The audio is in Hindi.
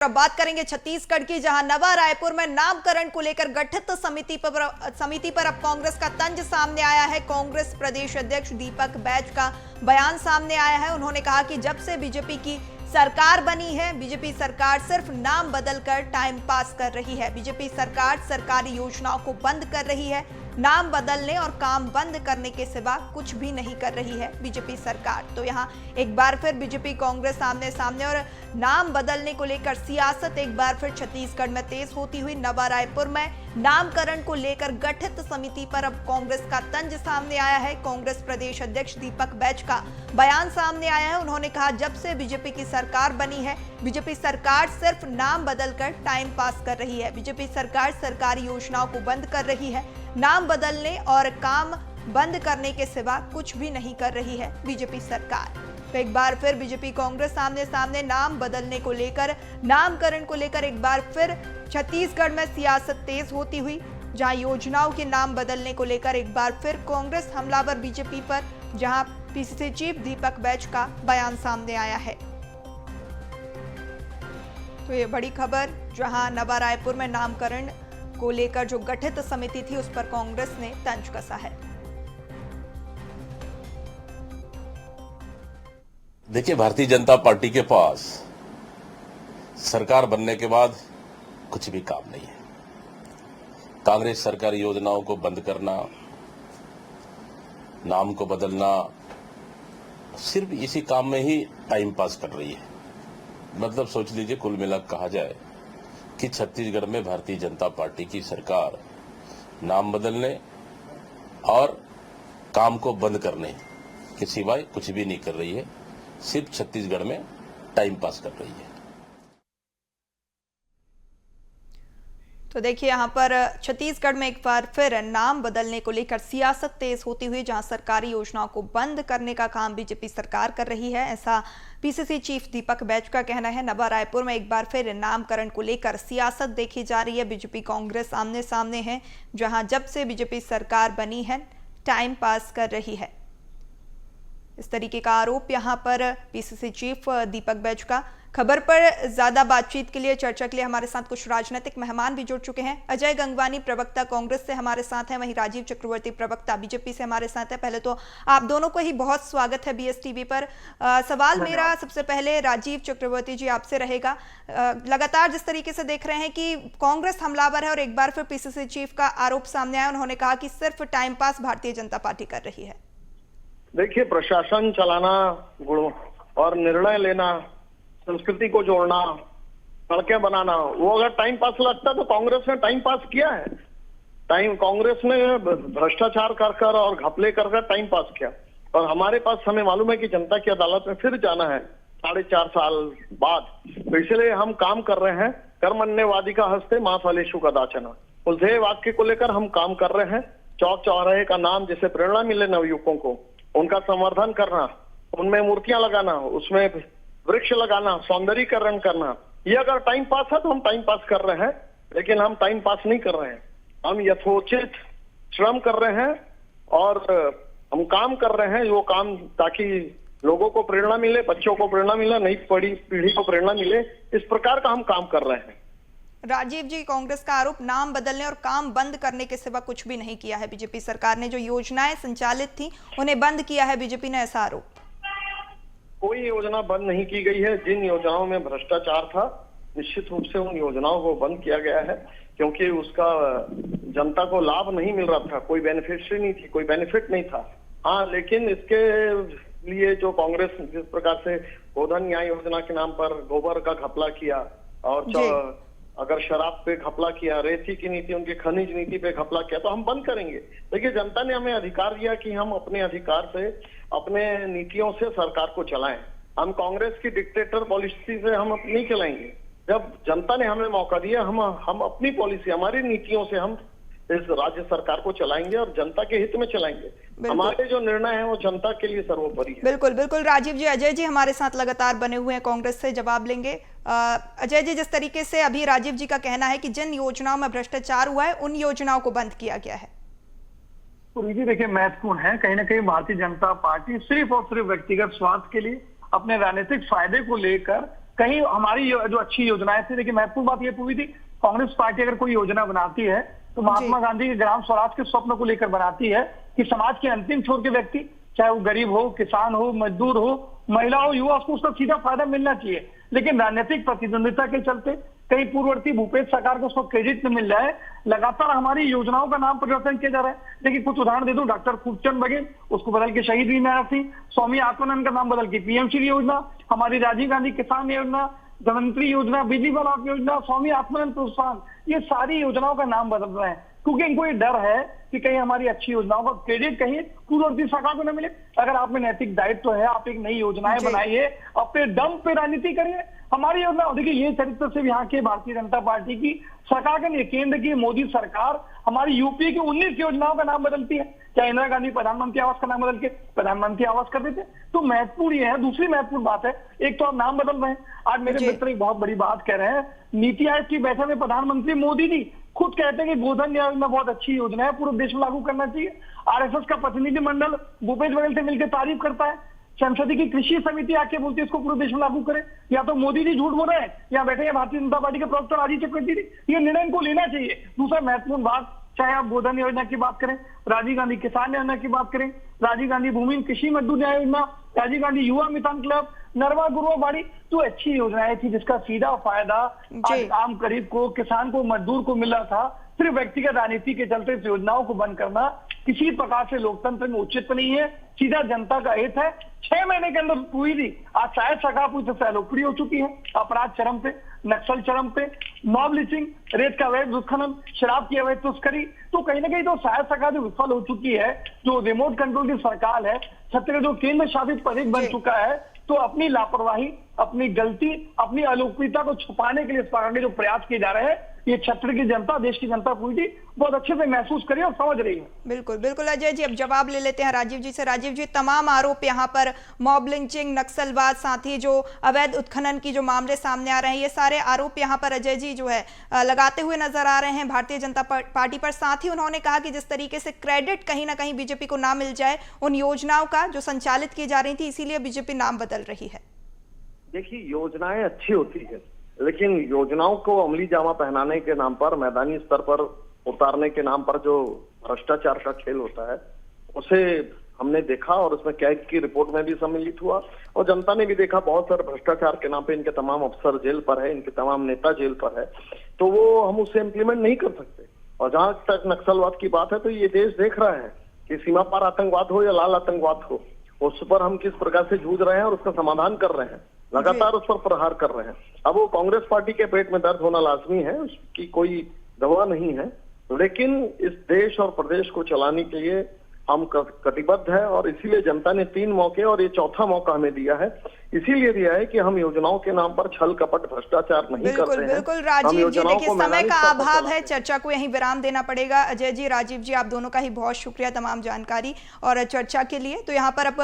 अब बात करेंगे छत्तीसगढ़ की, जहां नवा रायपुर में नामकरण को लेकर गठित समिति पर अब कांग्रेस का तंज सामने आया है। कांग्रेस प्रदेश अध्यक्ष दीपक बैज का बयान सामने आया है। उन्होंने कहा कि जब से बीजेपी की सरकार बनी है, बीजेपी सरकार सिर्फ नाम बदलकर टाइम पास कर रही है। बीजेपी सरकार सरकारी योजनाओं को बंद कर रही है, नाम बदलने और काम बंद करने के सिवा कुछ भी नहीं कर रही है बीजेपी सरकार। तो यहाँ एक बार फिर बीजेपी कांग्रेस सामने सामने और नाम बदलने को लेकर सियासत एक बार फिर छत्तीसगढ़ में तेज होती हुई। नवा रायपुर में नामकरण को लेकर गठित समिति पर अब कांग्रेस का तंज सामने आया है। कांग्रेस प्रदेश अध्यक्ष दीपक बैज का बयान सामने आया है। उन्होंने कहा जब से बीजेपी की सरकार बनी है, बीजेपी सरकार सिर्फ नाम बदलकर टाइम पास कर रही है। बीजेपी सरकार सरकारी योजनाओं को बंद कर रही है, नाम बदलने और काम बंद करने के सिवा कुछ भी नहीं कर रही है बीजेपी सरकार। तो एक बार फिर बीजेपी कांग्रेस सामने सामने नाम बदलने को लेकर, नामकरण को लेकर एक बार फिर छत्तीसगढ़ में सियासत तेज होती हुई, जहां योजनाओं के नाम बदलने को लेकर एक बार फिर कांग्रेस हमलावर बीजेपी पर, जहां पीसीसी चीफ दीपक बैज का बयान सामने आया है। तो ये बड़ी खबर, जहां नवा रायपुर में नामकरण को लेकर जो गठित समिति थी उस पर कांग्रेस ने तंज कसा है। देखिए, भारतीय जनता पार्टी के पास सरकार बनने के बाद कुछ भी काम नहीं है। कांग्रेस सरकारी योजनाओं को बंद करना, नाम को बदलना, सिर्फ इसी काम में ही टाइम पास कर रही है। मतलब सोच लीजिए, कुल मिलाकर कहा जाए कि छत्तीसगढ़ में भारतीय जनता पार्टी की सरकार नाम बदलने और काम को बंद करने के सिवाय कुछ भी नहीं कर रही है, सिर्फ छत्तीसगढ़ में टाइम पास कर रही है। तो देखिए, यहां पर छत्तीसगढ़ में एक बार फिर नाम बदलने को लेकर सियासत तेज होती हुई, जहां सरकारी योजनाओं को बंद करने का काम बीजेपी सरकार कर रही है, ऐसा पीसीसी चीफ दीपक बैज का कहना है। नवा रायपुर में एक बार फिर नामकरण को लेकर सियासत देखी जा रही है। बीजेपी कांग्रेस आमने सामने है, जहां जब से बीजेपी सरकार बनी है टाइम पास कर रही है, इस तरीके का आरोप यहां पर पीसीसी चीफ दीपक बैज का। खबर पर ज्यादा बातचीत के लिए, चर्चा के लिए हमारे साथ कुछ राजनीतिक मेहमान भी जुड़ चुके हैं। अजय गंगवानी प्रवक्ता कांग्रेस से हमारे साथ हैं, वहीं राजीव चक्रवर्ती प्रवक्ता बीजेपी से हमारे साथ है। पहले तो आप दोनों को ही बहुत स्वागत है बीएसटीवी पर। सवाल मेरा सबसे पहले राजीव चक्रवर्ती जी आपसे रहेगा। लगातार जिस तरीके से देख रहे हैं कि कांग्रेस हमलावर है और एक बार फिर पीसीसी चीफ का आरोप सामने आया, उन्होंने कहा कि सिर्फ time pass Bharatiya Janata party कर रही है। देखिए, प्रशासन चलाना और निर्णय लेना, संस्कृति को जोड़ना, सड़कें बनाना, वो अगर टाइम पास लगता तो कांग्रेस ने टाइम पास किया है। कांग्रेस ने भ्रष्टाचार कर और घपले कर टाइम पास किया। और हमारे पास, हमें मालूम है कि जनता की अदालत में फिर जाना है 4.5 साल बाद। तो इसलिए हम काम कर रहे हैं। कर्मण्यवादी का हस्ते मां फलेषु कदाचन, उस ध्येय वाक्य को लेकर हम काम कर रहे हैं। चौक चौराहे का नाम, जिससे प्रेरणा मिले नवयुवकों को, उनका संवर्धन करना, उनमें मूर्तियां लगाना, उसमें वृक्ष लगाना, सौंदर्यीकरण करना, ये अगर टाइम पास है तो हम टाइम पास कर रहे हैं। लेकिन हम टाइम पास नहीं कर रहे हैं, हम यथोचित श्रम कर रहे हैं और हम काम कर रहे हैं, वो काम ताकि लोगों को प्रेरणा मिले, बच्चों को प्रेरणा मिले, नई पीढ़ी को प्रेरणा मिले, इस प्रकार का हम काम कर रहे हैं। राजीव जी, कांग्रेस का आरोप नाम बदलने और काम बंद करने के सिवा कुछ भी नहीं किया है बीजेपी सरकार ने। जो योजनाएं संचालित थी उन्हें बंद किया है बीजेपी ने, ऐसा आरोप। कोई योजना बंद नहीं की गई है। जिन योजनाओं में भ्रष्टाचार था, निश्चित रूप से उन योजनाओं को बंद किया गया है, क्योंकि उसका जनता को लाभ नहीं मिल रहा था, कोई बेनिफिशियरी नहीं थी, कोई बेनिफिट नहीं था। हाँ, लेकिन इसके लिए जो कांग्रेस जिस प्रकार से गोधन न्याय योजना के नाम पर गोबर का घपला किया, और अगर शराब पे घपला किया, रेती की नीति, उनकी खनिज नीति पे घपला किया, तो हम बंद करेंगे। देखिए, जनता ने हमें अधिकार दिया कि हम अपने अधिकार से, अपने नीतियों से सरकार को चलाएं। हम कांग्रेस की डिक्टेटर पॉलिसी से हम नहीं चलाएंगे। जब जनता ने हमें मौका दिया, हम अपनी पॉलिसी, हमारी नीतियों से हम इस राज्य सरकार को चलाएंगे और जनता के हित में चलाएंगे। हमारे जो निर्णय है वो जनता के लिए सर्वोपरि है। बिल्कुल बिल्कुल राजीव जी। अजय जी हमारे साथ लगातार बने हुए हैं, कांग्रेस से जवाब लेंगे। अजय जी, जिस तरीके से अभी राजीव जी का कहना है कि जिन योजनाओं में भ्रष्टाचार हुआ है उन योजनाओं को बंद किया गया है, तो जी देखिए, महत्वपूर्ण है। कहीं ना कहीं भारतीय जनता पार्टी सिर्फ और सिर्फ व्यक्तिगत स्वार्थ के लिए, अपने राजनीतिक फायदे को लेकर कहीं हमारी जो अच्छी योजनाएं थी, देखिए महत्वपूर्ण बात ये पूरी थी, कांग्रेस पार्टी अगर कोई योजना बनाती है तो महात्मा गांधी के ग्राम स्वराज के स्वप्न को लेकर बनाती है कि समाज के अंतिम छोर के व्यक्ति, चाहे वो गरीब हो, किसान हो, मजदूर हो, महिला हो, युवा, उसको उसका सीधा फायदा मिलना चाहिए। लेकिन राजनीतिक प्रतिद्वंदिता के चलते कहीं पूर्ववर्ती भूपेश सरकार को उसको क्रेडिट न मिल रहा है, लगातार हमारी योजनाओं का नाम परिवर्तन किया जा रहा है। देखिए कुछ उदाहरण दे दूं, डॉक्टर खूबचंद बघेल, उसको बदल के शहीद वीरनारायण सिंह, स्वामी आत्मानंद का नाम बदल के पीएम श्री योजना, हमारी राजीव गांधी किसान योजना, धनवंतरी योजना, बिजली बलाक योजना, स्वामी आत्मानंद प्रोत्साहन, ये सारी योजनाओं का नाम बदल रहे हैं क्योंकि इनको ये डर है कि कहीं हमारी अच्छी योजनाओं का क्रेडिट कहीं पूर्ववर्ती सरकार को न मिले। अगर आप में नैतिक दायित्व है, आप एक नई योजनाएं बनाइए, अपने दम पे राजनीति करिए। हमारी योजना, देखिए ये चरित्र से यहाँ के भारतीय जनता पार्टी की सरकार का नहीं, केंद्र की मोदी सरकार हमारी यूपी की 19 योजनाओं का नाम बदलती है। क्या इंदिरा गांधी प्रधानमंत्री आवास का नाम बदल के प्रधानमंत्री आवास कर देते? तो महत्वपूर्ण ये है। दूसरी महत्वपूर्ण बात है, एक तो आप नाम बदल रहे हैं। आज मेरे मित्र एक बहुत बड़ी बात कह रहे हैं, नीति आयोग की बैठक में प्रधानमंत्री मोदी जी खुद कहते हैं कि गोधन योजना बहुत अच्छी योजना है, पूरे देश में लागू करना चाहिए। आरएसएस का प्रतिनिधिमंडल भूपेश बघेल से मिलकर तारीफ करता है। संसदीय की कृषि समिति आके बोलती है इसको पूरे देश में लागू करें। या तो मोदी जी झूठ बोल रहे हैं या बैठे हैं भारतीय जनता पार्टी के प्रवक्ता राजीव चक्रवर्ती जी, ये निर्णय इनको लेना चाहिए। दूसरा महत्वपूर्ण बात, चाहे आप गोधन योजना की बात करें, राजीव गांधी किसान योजना की बात करें, राजीव गांधी भूमि कृषि मजदूर न्याय योजना, राजीव गांधी युवा मितान क्लब, नरवा गुरुआ बाड़ी, तो अच्छी योजनाएं थी जिसका सीधा फायदा आम गरीब को, किसान को, मजदूर को मिल रहा था। सिर्फ व्यक्तिगत राजनीति के चलते इस योजनाओं को बंद करना किसी प्रकार से लोकतंत्र में उचित नहीं है, सीधा जनता का हित है। 6 महीने के अंदर हुई थी, आज शायद सरकार पूरी तरह से लोकप्रिय हो चुकी है। अपराध चरम पे, नक्सल चरम पे, मॉब लिंचिंग, रेत का अवैध उत्खनन, शराब की अवैध तस्करी, तो कहीं ना कहीं तो शायद सरकार जो विफल हो चुकी है, जो रिमोट कंट्रोल की सरकार है, छत्तीसगढ़ जो केंद्र शासित प्रदेश बन चुका है, तो अपनी लापरवाही, अपनी गलती, अपनी अलोकप्रियता को छुपाने के लिए इस प्रकार के जो प्रयास किए जा रहे हैं, ये छत्तीसगढ़ की जनता, देश की जनता पूरी बहुत अच्छे से महसूस करी और समझ रही है। बिल्कुल बिल्कुल अजय जी, अब जवाब ले लेते हैं राजीव जी से। राजीव जी, तमाम आरोप यहाँ पर मॉब लिंचिंग, नक्सलवाद, साथ ही जो अवैध उत्खनन की जो मामले सामने आ रहे हैं, ये सारे आरोप यहाँ पर अजय जी जो है लगाते हुए नजर आ रहे हैं भारतीय जनता पार्टी पर। साथ ही उन्होंने कहा कि जिस तरीके से क्रेडिट कहीं ना कहीं बीजेपी को ना मिल जाए उन योजनाओं का जो संचालित की जा रही थी, इसीलिए बीजेपी नाम बदल रही है। देखिए, योजनाएं अच्छी होती है, लेकिन योजनाओं को अमली जामा पहनाने के नाम पर, मैदानी स्तर पर उतारने के नाम पर जो भ्रष्टाचार का खेल होता है, उसे हमने देखा और उसमें कैग की रिपोर्ट में भी सम्मिलित हुआ और जनता ने भी देखा। बहुत सारे भ्रष्टाचार के नाम पे इनके तमाम अफसर जेल पर है, इनके तमाम नेता जेल पर है, तो वो हम उसे इम्प्लीमेंट नहीं कर सकते। और जहां तक नक्सलवाद की बात है, तो ये देश देख रहा है कि सीमा पार आतंकवाद हो या लाल आतंकवाद हो, उस पर हम किस प्रकार से जूझ रहे हैं और उसका समाधान कर रहे हैं, लगातार उस पर प्रहार कर रहे हैं। अब वो कांग्रेस पार्टी के पेट में दर्द होना लाजमी है, उसकी कोई दवा नहीं है, लेकिन इस देश और प्रदेश को चलाने के लिए हम कटिबद्ध है और इसीलिए जनता ने 3 मौके और ये चौथा मौका हमें दिया है। इसीलिए दिया है कि हम योजनाओं के नाम पर छल कपट भ्रष्टाचार नहीं करते हैं। बिल्कुल राजीव जी, देखिए समय का अभाव है, चर्चा को यहीं विराम देना पड़ेगा। अजय जी, राजीव जी, आप दोनों का ही बहुत शुक्रिया तमाम जानकारी और चर्चा के लिए। तो यहाँ पर अब